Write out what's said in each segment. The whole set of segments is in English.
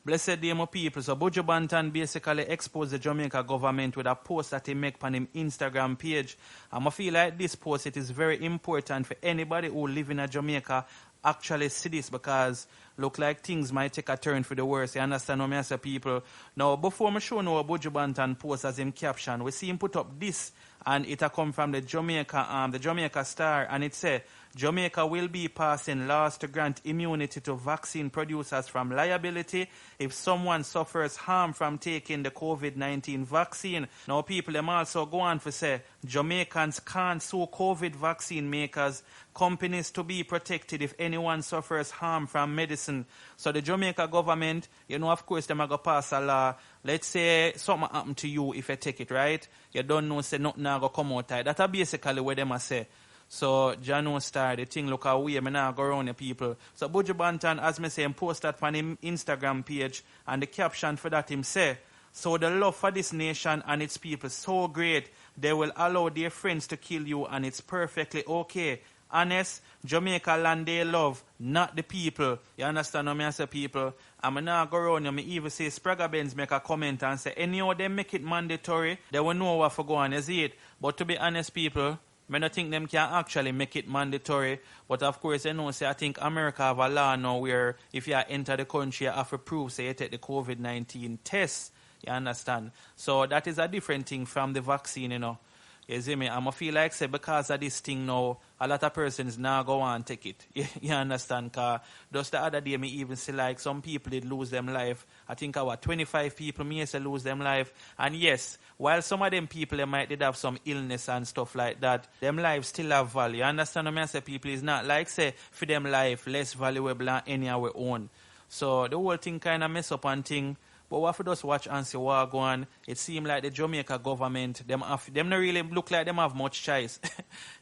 Blessed day, my people. So Buju Banton basically exposed the Jamaica government with a post that he make on him Instagram page. And I feel like this post, it is very important for anybody who live in a Jamaica actually see this, because look like things might take a turn for the worse. You understand what I say, people? Now, before I show you what Buju Banton post as him caption, we see him put up this, and it a come from the Jamaica Star, and it say, Jamaica will be passing laws to grant immunity to vaccine producers from liability if someone suffers harm from taking the COVID-19 vaccine. Now, people, them also go on to say, Jamaicans can't sue COVID vaccine makers, companies to be protected if anyone suffers harm from medicine. So the Jamaica government, you know, of course, them are going to pass a law. Let's say something happen to you if you take it, right? You don't know, say nothing going to come out. That's basically what them say. So, Jano Star, the thing look away, I now go around the people. So, Buju Banton, as me say, him post that on him Instagram page, and the caption for that him say, so the love for this nation and its people so great, they will allow their friends to kill you, and it's perfectly okay. Honest, Jamaica land they love, not the people. You understand what I say, people? I'm now go around you, me even say Sprague Benz make a comment and say, any of them make it mandatory, they will know what for go on, you see it? But to be honest, people, I don't think them can actually make it mandatory. But of course, you know, say I think America have a law now where if you enter the country, you have to prove, say, you take the COVID-19 test. You understand? So that is a different thing from the vaccine, you know. You see me? I feel like, say, because of this thing now, a lot of persons now go on and take it. You understand? Because just the other day, me even see like some people did lose them life. I think 25 people may say lose them life. And yes, while some of them people, they might did have some illness and stuff like that, them lives still have value. You understand what I say, people? It's not like, say, for them life less valuable than any of our own. So the whole thing kind of mess up and thing. But what if we just watch and see what go on, it seems like the Jamaica government, them not really look like them have much choice.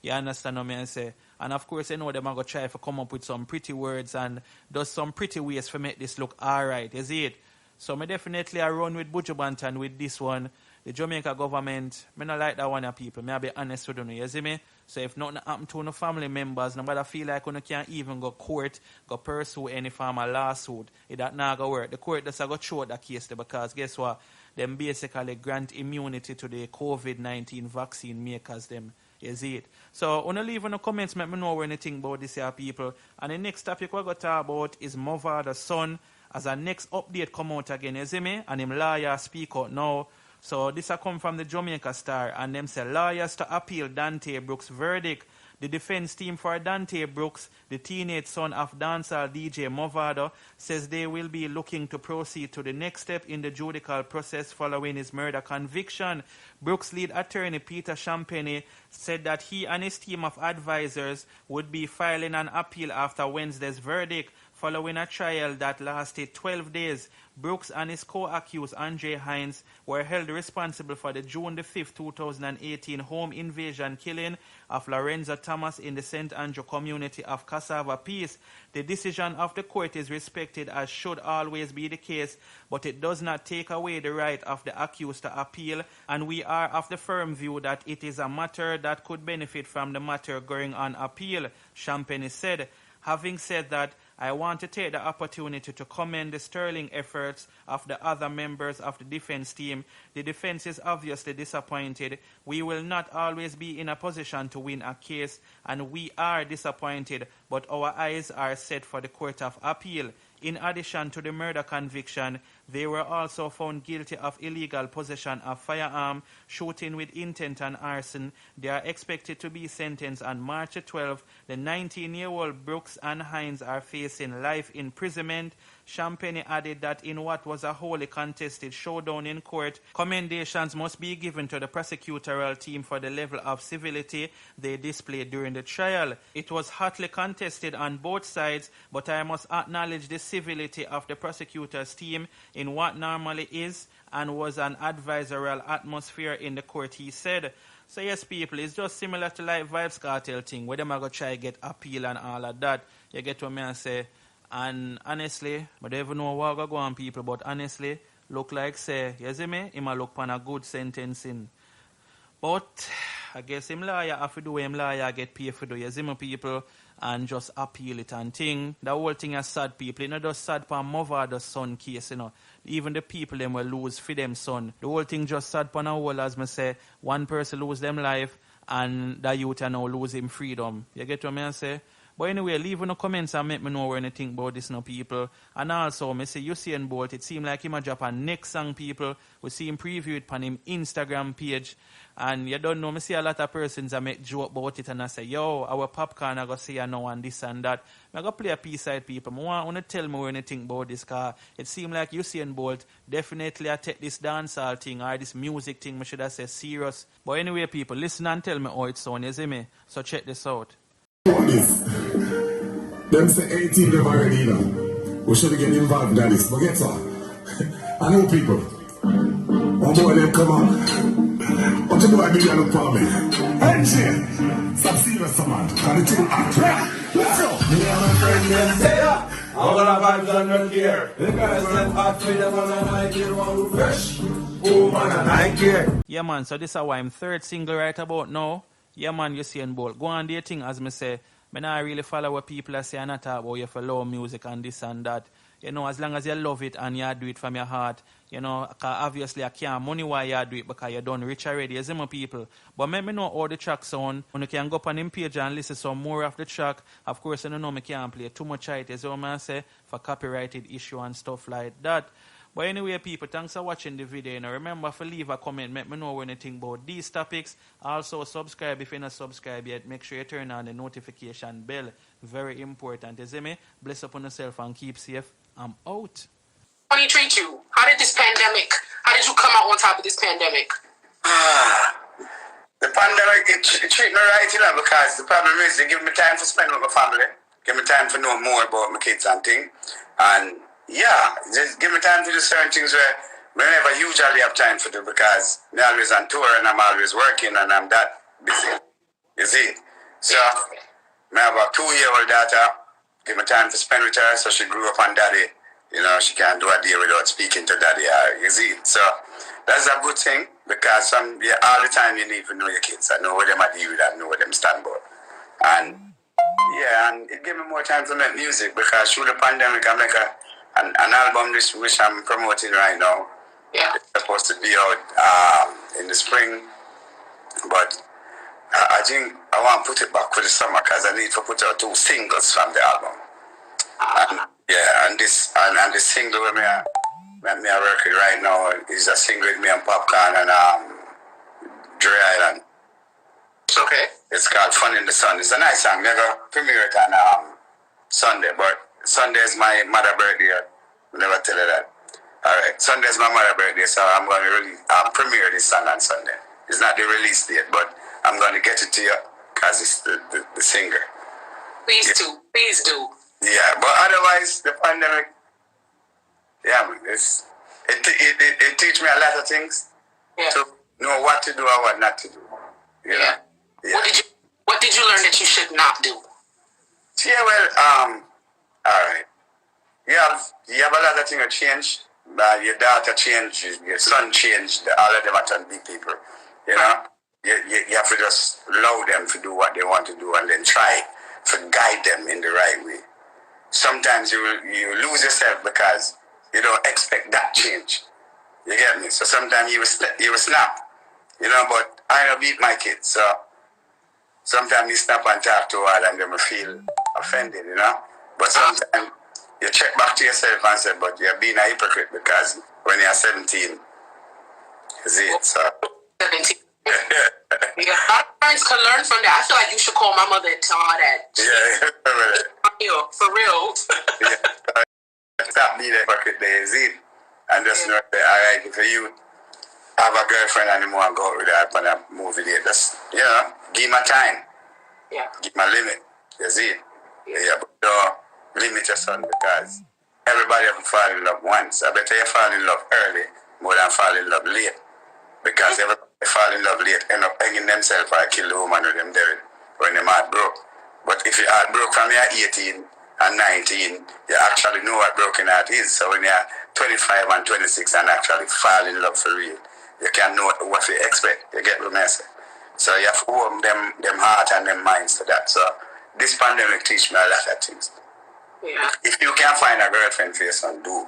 You understand what I say? And of course, you know, them are going to try to come up with some pretty words and does some pretty ways to make this look alright. You see it? So I definitely I run with Buju Banton with this one. The Jamaica government, I don't like that one of people. May I be honest with you, you see me? So if nothing happen to no family members, nobody feel like you can't even go court, go pursue any form of lawsuit. It that not go work. The court just go throw that case there, because guess what? Them basically grant immunity to the COVID-19 vaccine makers them. You see it? So when you leave in the comments, let me know anything about this here, people. And the next topic we're going to talk about is Mavado's son. As our next update come out again, you see me? And him lawyer speak out now. So this a come from the Jamaica Star, and them say lawyers to appeal Dante Brooks' verdict. The defense team for Dante Brooks, the teenage son of dancehall DJ Movado, says they will be looking to proceed to the next step in the judicial process following his murder conviction. Brooks' lead attorney Peter Champagne said that he and his team of advisors would be filing an appeal after Wednesday's verdict. Following a trial that lasted 12 days, Brooks and his co-accused Andre Hines were held responsible for the June 5, 2018 home invasion killing of Lorenzo Thomas in the St. Andrew community of Cassava Peace. The decision of the court is respected, as should always be the case, but it does not take away the right of the accused to appeal, and we are of the firm view that it is a matter that could benefit from the matter going on appeal, Champagne said. Having said that, I want to take the opportunity to commend the sterling efforts of the other members of the defense team. The defense is obviously disappointed. We will not always be in a position to win a case, and we are disappointed, but our eyes are set for the Court of Appeal. In addition to the murder conviction, they were also found guilty of illegal possession of firearm, shooting with intent, and arson. They are expected to be sentenced on March 12. The 19-year-old Brooks and Hines are facing life imprisonment. Champagne added that in what was a wholly contested showdown in court, commendations must be given to the prosecutorial team for the level of civility they displayed during the trial. It was hotly contested on both sides, but I must acknowledge the civility of the prosecutor's team in what normally is and was an adversarial atmosphere in the court, he said. So yes, people, it's just similar to like Vibes Cartel thing, where them are going to try to get appeal and all of that. You get what I say? And honestly, I don't even know what go on, people, but honestly, look like, say, you see me? Him a look on a good sentencing. But I guess him lawyer have to do him lawyer get paid for do. You see me, people? and just appeal it and thing. The whole thing is sad people. You know, just sad for Mavado's son case, you know. Even the people them will lose for them son. The whole thing just sad for a whole, as me say, one person lose them life and the youth are now lose him freedom. You get what I say? But anyway, leave in the comments and make me know what you think about this now, people. And also, me say Usain Bolt, it seems like him a drop a next song, people. We see him preview it on him Instagram page. And you don't know, me see a lot of persons that make joke about it and I say, yo, our popcorn I go see you now and this and that. I go play a piece side, people. I want to tell me what you think about this, car. It seems like Usain Bolt definitely I take this dancehall thing or this music thing, I should have said serious. But anyway, people, listen and tell me how it sounds, you see me? So check this out. Them say 18 them already, you know. We should get involved in this. But guess what? I know people. One boy them come up. What you boy do you look for me? Hey, Jim. Stop serious, man. Can you think act? Let's go. Me and my friend them say that. I'm gonna vibes on your gear. The guys them hot for them and I like it one fresh. Oh man, I like it. Yeah, man. So this is why I'm third single right about now. Yeah, man, Usain Bolt. Go on dating, as me say. I not really follow what people are saying and not talk about you for love music and this and that. You know, as long as you love it and you do it from your heart, you know, cause obviously I can't money why you do it because you're done rich already, you see my people. But let me know how the track sound. When you can go up on him page and listen to some more of the track, of course, you know, I can't play too much of it, you see what I say, for copyrighted issue and stuff like that. But anyway, people, thanks for watching the video. You know, remember to leave a comment, let me know what you think about these topics. Also, subscribe if you're not subscribed yet. Make sure you turn on the notification bell. Very important. You see me? Bless upon yourself and keep safe. I'm out. How did he treat you? How did this pandemic? How did you come out on top of this pandemic? The pandemic, it treated me right, you know, because the problem is they give me time to spend with my family. Give me time to know more about my kids and things. And yeah, just give me time to do certain things where I never usually have time for do because I'm always on tour and I'm always working and I'm that busy. You see? So, I have a 2-year-old daughter. Give me time to spend with her so she grew up on daddy. You know, she can't do a day without speaking to daddy. You see? So, that's a good thing because all the time you need to know your kids. I know what them are deal with and know what them stand for. And yeah, and it gave me more time to make music because through the pandemic I make an album which I'm promoting right now. Yeah. It's supposed to be out in the spring, but I think I want to put it back for the summer because I need to put out 2 singles from the album. And, yeah, and this single with me I work with right now is a single with me and Popcorn and Dre Island. Okay. It's called Fun in the Sun. It's a nice song. We're going to premiere it on Sunday, but Sunday is my mother's birthday. I'll never tell her that. Alright, Sunday is my mother's birthday, so I'm going to really premiere this song on Sunday. It's not the release date, but I'm going to get it to you because it's the singer. Please do. Please do. Yeah, but otherwise, the pandemic, yeah, man, it teach me a lot of things to know what to do and what not to do. You know? Yeah. What did you learn that you should not do? Yeah, well, all right. You have a lot of things to change. Your daughter changed, your son changed. All of them are turn big people. You know, you have to just allow them to do what they want to do, and then try to guide them in the right way. Sometimes you lose yourself because you don't expect that change. You get me? So sometimes you will snap. You know, but I don't beat my kids, so sometimes you snap and talk too hard and they will feel offended, you know. But sometimes you check back to yourself and say, but you're being a hypocrite because when you're 17, you see it, so. 17. Yeah, parents can learn from that. I feel like you should call my mother and tell her that. Yeah, for real. Yeah. Stop being a hypocrite there, you see it? And just know that, all right, if you have a girlfriend anymore and go out with her on a movie date, just, you know, give my time. Yeah. Give my limit. You see it? Yeah, but don't limit your son because everybody ever fall in love once. I better you fall in love early more than fall in love late. Because everybody fall in love late end up hanging themselves or kill the woman with them dead when they're heart broke. But if your heart broke from your 18 and 19, you actually know what broken heart is. So when you're 25 and 26 and actually fall in love for real, you can know what you expect. You get what I say? So you have to warm them heart and them minds to that. So this pandemic teach me a lot of things. Yeah. If you can't find a girlfriend for your son, do.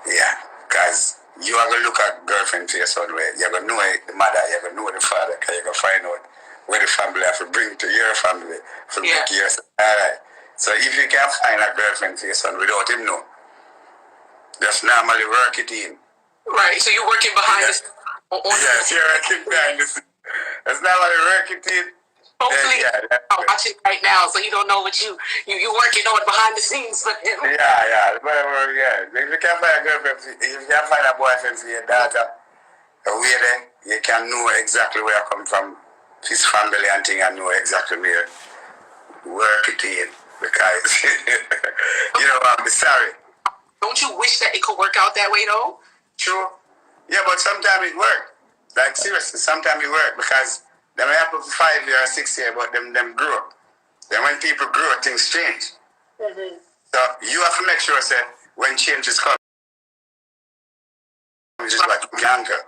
Yeah, because you are going to look at girlfriend for your son where you're going to know the mother, you're going to know the father, because you're going to find out where the family have to bring to your family for make your son. Alright. So if you can't find a girlfriend for your son without him know, just normally work it in. Right, so you're working behind the scenes. Yes, you're working behind the scenes. That's normally work it in. Hopefully, I'm watching right now, so you don't know what you're working on behind the scenes for him. Yeah. If you can't find a girlfriend, if you can't find a boyfriend for your daughter, away there, you can know exactly where I come from, his family and thing, and know exactly where work it in. Because, you know, I'm sorry. Don't you wish that it could work out that way, though? True. Yeah, but sometimes it work. Like, seriously, sometimes it work because they may happen for 5 years or 6 years, but them grow. Then when people grow, things change. Mm-hmm. So you have to make sure, say, when change is coming, which is like you can anchor.